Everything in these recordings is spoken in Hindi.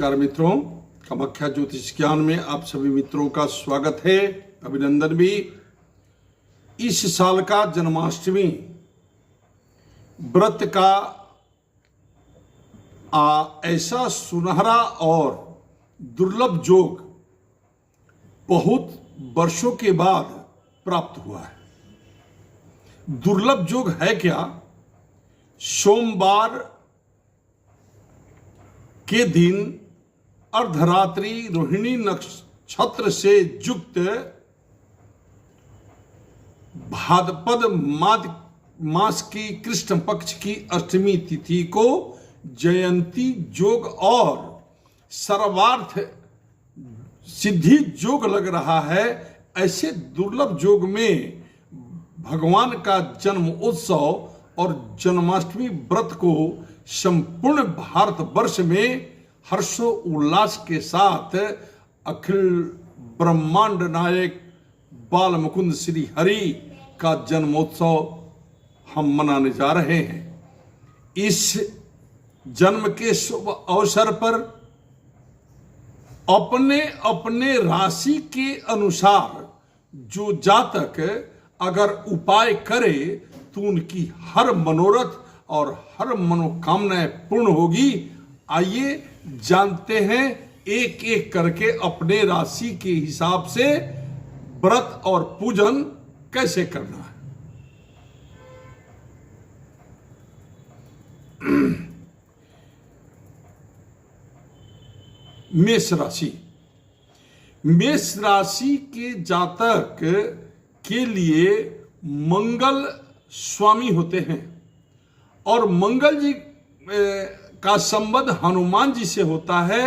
नमस्कार मित्रों, कामाख्या ज्योतिष ज्ञान में आप सभी मित्रों का स्वागत है, अभिनंदन भी। इस साल का जन्माष्टमी व्रत का ऐसा सुनहरा और दुर्लभ योग बहुत वर्षों के बाद प्राप्त हुआ है। दुर्लभ योग है क्या? सोमवार के दिन अर्धरात्रि रोहिणी नक्षत्र से युक्त भाद्रपद मास की कृष्ण पक्ष की अष्टमी तिथि को जयंती योग और सर्वार्थ सिद्धि योग लग रहा है। ऐसे दुर्लभ योग में भगवान का जन्म उत्सव और जन्माष्टमी व्रत को संपूर्ण भारतवर्ष में हर्षो उल्लास के साथ अखिल ब्रह्मांड नायक बाल मुकुंद श्री हरि का जन्मोत्सव हम मनाने जा रहे हैं। इस जन्म के शुभ अवसर पर अपने अपने राशि के अनुसार जो जातक अगर उपाय करे तो उनकी हर मनोरथ और हर मनोकामनाएं पूर्ण होगी। आइए जानते हैं एक एक करके अपने राशि के हिसाब से व्रत और पूजन कैसे करना है। मेष राशि। मेष राशि के जातक के लिए मंगल स्वामी होते हैं और मंगल जी का संबंध हनुमान जी से होता है।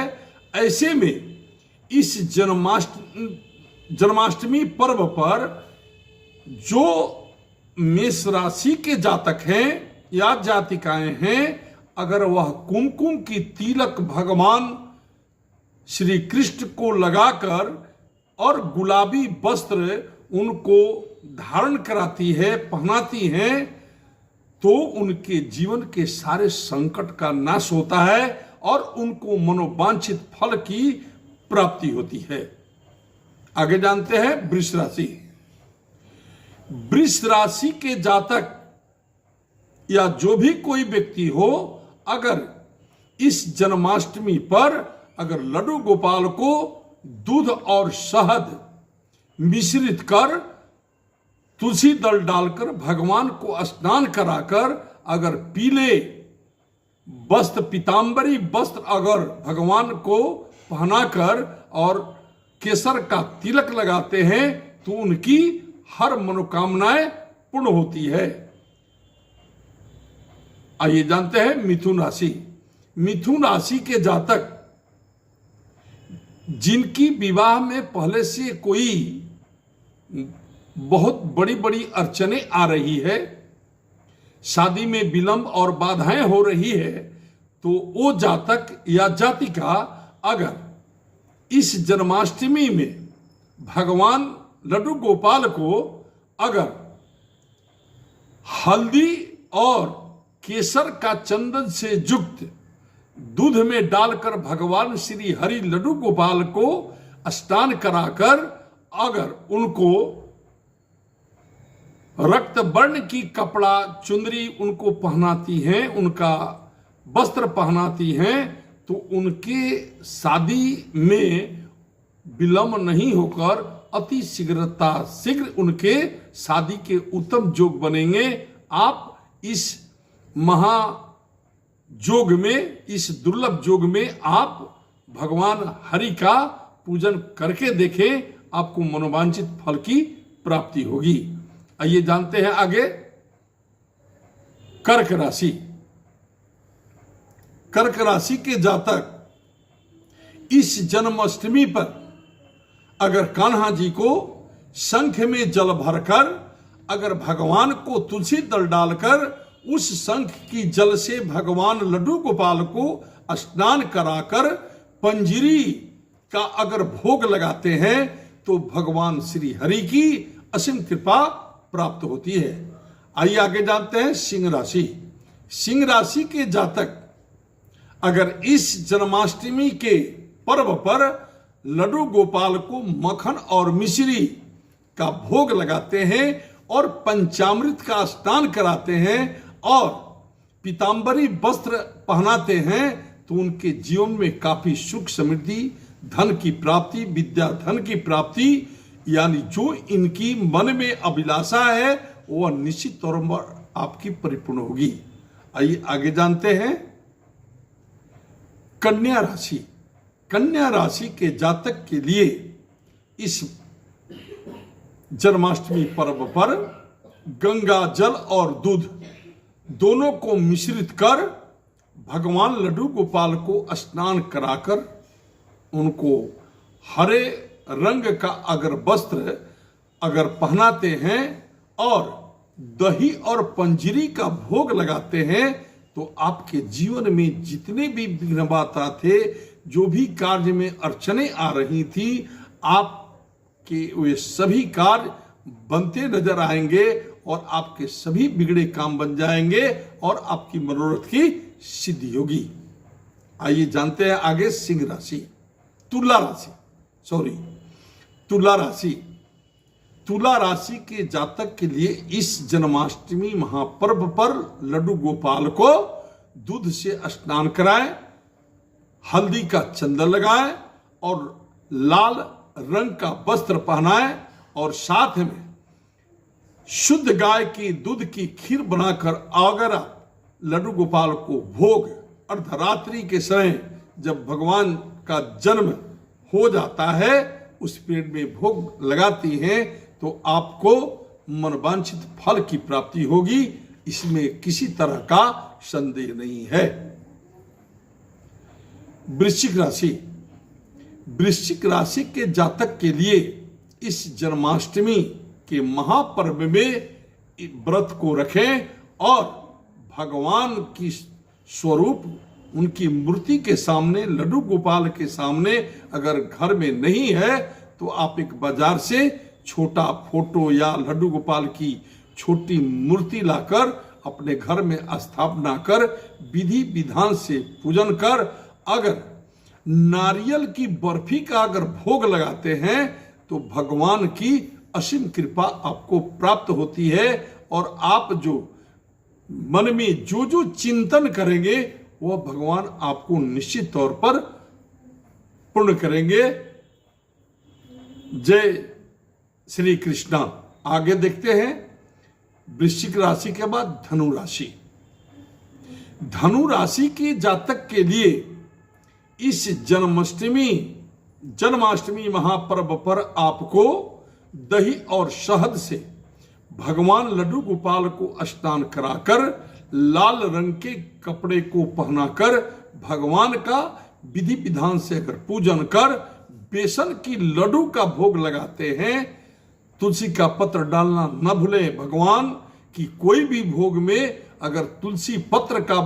ऐसे में इस जन्माष्टमी पर्व पर जो मेष राशि के जातक हैं या जातिकाएं हैं, अगर वह कुमकुम की तिलक भगवान श्री कृष्ण को लगाकर और गुलाबी वस्त्र उनको धारण कराती है, पहनाती हैं, तो उनके जीवन के सारे संकट का नाश होता है और उनको मनोवांछित फल की प्राप्ति होती है। आगे जानते हैं वृष राशि। वृष राशि के जातक या जो भी कोई व्यक्ति हो, अगर इस जन्माष्टमी पर अगर लड्डू गोपाल को दूध और शहद मिश्रित कर तुलसी दल डालकर भगवान को स्नान कराकर अगर पीले वस्त्र पीतांबरी वस्त्र अगर भगवान को पहनाकर और केसर का तिलक लगाते हैं तो उनकी हर मनोकामनाएं पूर्ण होती है। आइए जानते हैं मिथुन राशि। मिथुन राशि के जातक जिनकी विवाह में पहले से कोई बहुत बड़ी बड़ी अड़चने आ रही है, शादी में विलंब और बाधाएं हो रही है, तो वो जातक या जातिका अगर इस जन्माष्टमी में भगवान लड्डू गोपाल को अगर हल्दी और केसर का चंदन से युक्त दूध में डालकर भगवान श्री हरि लड्डू गोपाल को स्नान कराकर अगर उनको रक्त वर्ण की कपड़ा चुंदरी उनको पहनाती हैं, उनका वस्त्र पहनाती हैं, तो उनके शादी में विलंब नहीं होकर अति शीघ्र उनके शादी के उत्तम योग बनेंगे। आप इस महा योग में, इस दुर्लभ योग में आप भगवान हरि का पूजन करके देखें, आपको मनोवांछित फल की प्राप्ति होगी। आइए जानते हैं आगे कर्क राशि। कर्क राशि के जातक इस जन्माष्टमी पर अगर कान्हा जी को शंख में जल भरकर अगर भगवान को तुलसी दल डालकर उस शंख की जल से भगवान लड्डू गोपाल को स्नान कराकर पंजीरी का अगर भोग लगाते हैं तो भगवान श्री हरि की असीम कृपा प्राप्त होती है। आइए आगे जानते हैं सिंह राशि। सिंह राशि के जातक अगर इस जन्माष्टमी के पर्व पर लड्डू गोपाल को मक्खन और मिश्री का भोग लगाते हैं और पंचामृत का स्नान कराते हैं और पीतांबरी वस्त्र पहनाते हैं तो उनके जीवन में काफी सुख समृद्धि, धन की प्राप्ति, विद्या धन की प्राप्ति, यानी जो इनकी मन में अभिलाषा है वह निश्चित तौर पर आपकी परिपूर्ण होगी। आइए आगे जानते हैं। कन्या राशि। कन्या राशि के जातक के लिए इस जन्माष्टमी पर्व पर गंगा जल और दूध दोनों को मिश्रित कर भगवान लड्डू गोपाल को स्नान कराकर उनको हरे रंग का अगर वस्त्र अगर पहनाते हैं और दही और पंजीरी का भोग लगाते हैं तो आपके जीवन में जितने भी विघ्न बाधा थे, जो भी कार्य में अड़चने आ रही थी, आपके वे सभी कार्य बनते नजर आएंगे और आपके सभी बिगड़े काम बन जाएंगे और आपकी मनोरथ की सिद्धि होगी। आइए जानते हैं आगे सिंह राशि। तुला राशि। तुला राशि के जातक के लिए इस जन्माष्टमी महापर्व पर लड्डू गोपाल को दूध से स्नान कराएं, हल्दी का चंदन लगाएं और लाल रंग का वस्त्र पहनाएं और साथ में शुद्ध गाय की दूध की खीर बनाकर अगर लड्डू गोपाल को भोग अर्धरात्रि के समय जब भगवान का जन्म हो जाता है उस पीरियड में भोग लगाती हैं तो आपको मनवांछित फल की प्राप्ति होगी, इसमें किसी तरह का संदेह नहीं है। वृश्चिक राशि। वृश्चिक राशि के जातक के लिए इस जन्माष्टमी के महापर्व में व्रत को रखें और भगवान की स्वरूप उनकी मूर्ति के सामने, लड्डू गोपाल के सामने अगर घर में नहीं है तो आप एक बाजार से छोटा फोटो या लड्डू गोपाल की छोटी मूर्ति लाकर अपने घर में स्थापना कर विधि विधान से पूजन कर अगर नारियल की बर्फी का अगर भोग लगाते हैं तो भगवान की असीम कृपा आपको प्राप्त होती है और आप जो मन में जो जो चिंतन करेंगे वह भगवान आपको निश्चित तौर पर पूर्ण करेंगे। जय श्री कृष्णा। आगे देखते हैं वृश्चिक राशि के बाद धनु राशि। धनु राशि के जातक के लिए इस जन्माष्टमी महापर्व पर आपको दही और शहद से भगवान लड्डू गोपाल को स्नान कराकर लाल रंग के कपड़े को पहनाकर भगवान का विधि विधान से अगर पूजन कर बेसन की लड्डू का भोग लगाते हैं, तुलसी का पत्र डालना न भूलें। भगवान की कोई भी भोग में अगर तुलसी पत्र का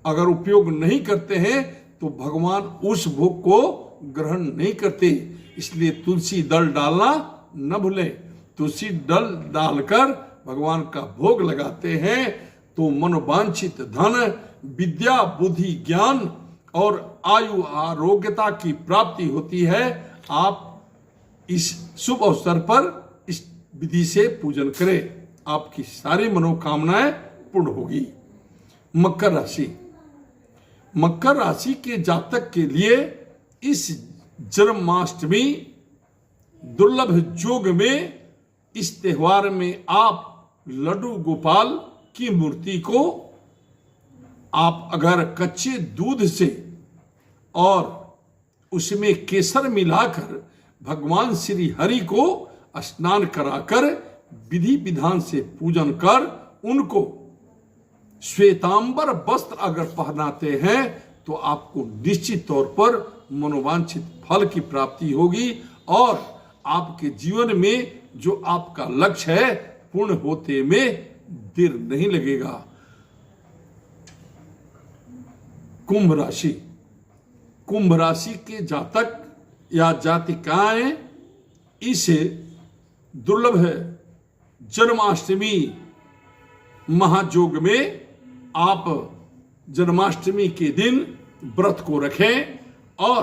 अगर उपयोग नहीं करते हैं तो भगवान उस भोग को ग्रहण नहीं करते, इसलिए तुलसी दल डालना न भूलें। तुलसी दल डालकर भगवान का भोग लगाते हैं तो मनोवांछित धन, विद्या, बुद्धि, ज्ञान और आयु आरोग्यता की प्राप्ति होती है। आप इस शुभ अवसर पर इस विधि से पूजन करें, आपकी सारी मनोकामनाएं पूर्ण होगी। मकर राशि। मकर राशि के जातक के लिए इस जन्माष्टमी दुर्लभ योग में इस त्योहार में आप लड्डू गोपाल की मूर्ति को आप अगर कच्चे दूध से और उसमें केसर मिलाकर भगवान श्री हरि को स्नान कराकर विधि विधान से पूजन कर उनको श्वेतांबर वस्त्र अगर पहनाते हैं तो आपको निश्चित तौर पर मनोवांछित फल की प्राप्ति होगी और आपके जीवन में जो आपका लक्ष्य है पूर्ण होते में देर नहीं लगेगा। कुंभ राशि। कुंभ राशि के जातक या जातिकाएं इस दुर्लभ जन्माष्टमी महायोग में आप जन्माष्टमी के दिन व्रत को रखें और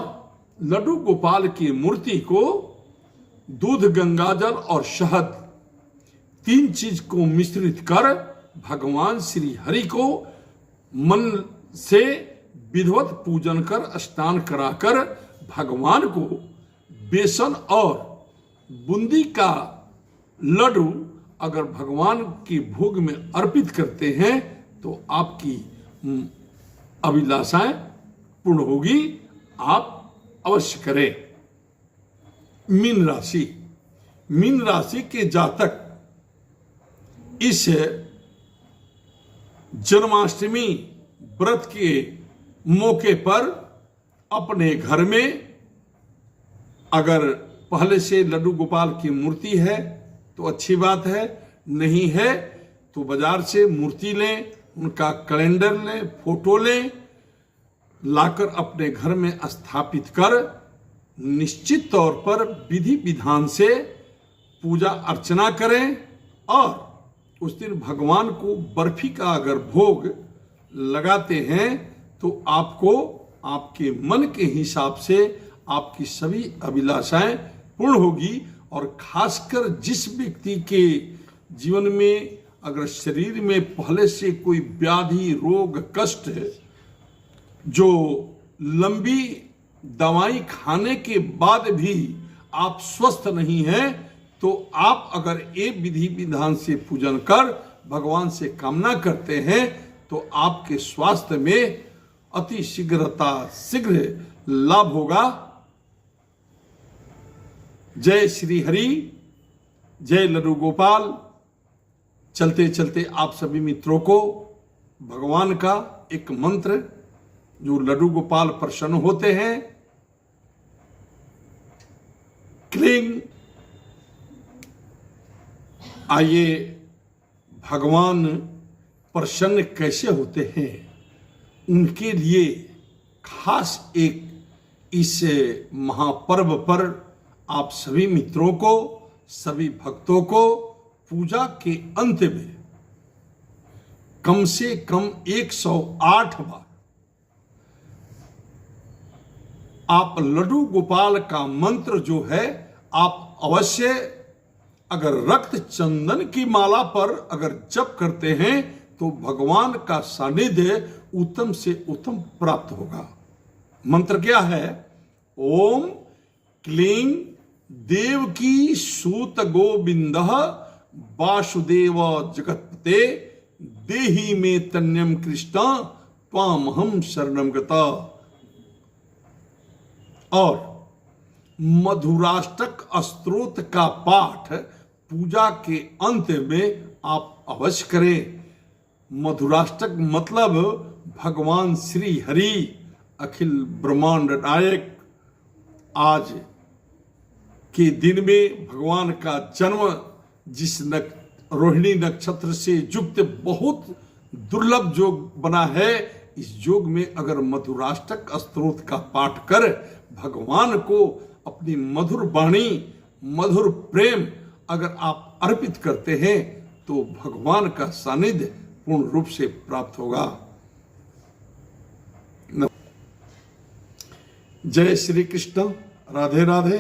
लड्डू गोपाल की मूर्ति को दूध, गंगाजल और शहद 3 चीज को मिश्रित कर भगवान श्री हरि को मन से विधिवत पूजन कर स्नान कराकर भगवान को बेसन और बूंदी का लड्डू अगर भगवान के भोग में अर्पित करते हैं तो आपकी अभिलाषाएं पूर्ण होगी। आप अवश्य करें। मीन राशि, मीन राशि के जातक इस जन्माष्टमी व्रत के मौके पर अपने घर में अगर पहले से लड्डू गोपाल की मूर्ति है तो अच्छी बात है, नहीं है तो बाजार से मूर्ति लें, उनका कैलेंडर लें, फोटो लें, लाकर अपने घर में स्थापित कर निश्चित तौर पर विधि विधान से पूजा अर्चना करें और उस दिन भगवान को बर्फी का अगर भोग लगाते हैं तो आपको आपके मन के हिसाब से आपकी सभी अभिलाषाएं पूर्ण होगी। और खासकर जिस व्यक्ति के जीवन में अगर शरीर में पहले से कोई व्याधि, रोग, कष्ट है, जो लंबी दवाई खाने के बाद भी आप स्वस्थ नहीं हैं, तो आप अगर ये विधि विधान से पूजन कर भगवान से कामना करते हैं तो आपके स्वास्थ्य में अति शीघ्र लाभ होगा। जय श्री हरि, जय लड्डू गोपाल। चलते चलते आप सभी मित्रों को भगवान का एक मंत्र जो लड्डू गोपाल प्रसन्न होते हैं, क्लीं। आइए भगवान प्रसन्न कैसे होते हैं उनके लिए खास एक इस महापर्व पर आप सभी मित्रों को, सभी भक्तों को पूजा के अंत में कम से कम 108 बार आप लड्डू गोपाल का मंत्र जो है आप अवश्य, अगर रक्त चंदन की माला पर अगर जप करते हैं तो भगवान का सानिध्य उत्तम से उत्तम प्राप्त होगा। मंत्र क्या है? ओम क्लीं देवकी सूत गोविंद वासुदेव जगत्पते देहि मे तन्यम कृष्ण त्वामहं शरणं गता। और मधुराष्टक स्तोत्र का पाठ पूजा के अंत में आप अवश्य करें। मधुराष्टक मतलब भगवान श्री हरि अखिल ब्रह्मांड नायक आज के दिन में भगवान का जन्म जिस रोहिणी नक्षत्र से युक्त बहुत दुर्लभ योग बना है, इस योग में अगर मधुराष्टक स्तोत्र का पाठ कर भगवान को अपनी मधुर वाणी, मधुर प्रेम अगर आप अर्पित करते हैं तो भगवान का सानिध्य पूर्ण रूप से प्राप्त होगा। जय श्री कृष्ण। राधे राधे।